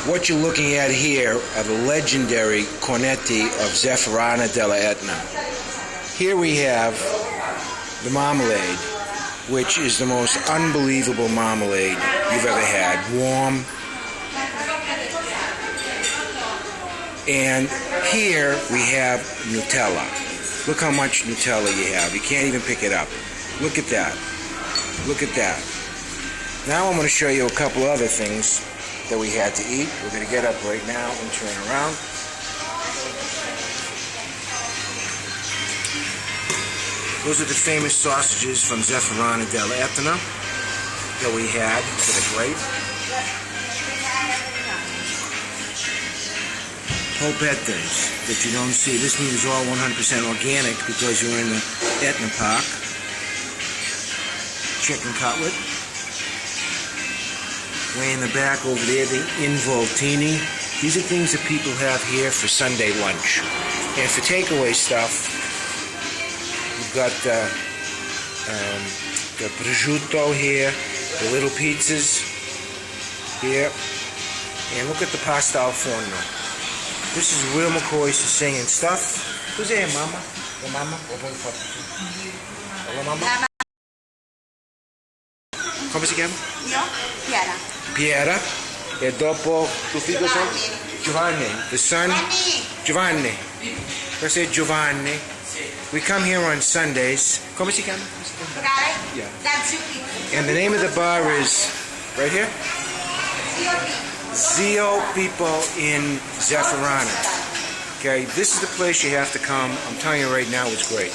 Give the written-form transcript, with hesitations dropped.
What you're looking at here are the legendary cornetti of Zefferana della Etna. Here we have the marmalade, which is the most unbelievable marmalade you've ever had. Warm. And here we have Nutella. Look how much Nutella you have. You can't even pick it up. Look at that. Look at that. Now I'm going to show you a couple other things that we had to eat. We're going to get up right now and turn around. Those are the famous sausages from Zefferana della Etna that we had that are great. Polpettas that you don't see. This meat is all 100% organic because you're in the Etna Park. Chicken cutlet. Way in the back over there, the involtini. These are things that people have here for Sunday lunch. And for takeaway stuff, we've got the prosciutto here, the little pizzas here, and look at the pasta al forno. This is real McCoy Sicilian stuff. Cos'è, mamma? La mamma? La mamma? Come si chiama? Io? Piera. Piera. E dopo tuo figlio Giovanni. The son? Giovanni. Questo è Giovanni. We come here on Sundays. Come si chiama? Yeah. And the name of the bar is right here? Zio People in Zefferana. Okay, this is the place you have to come. I'm telling you right now, it's great.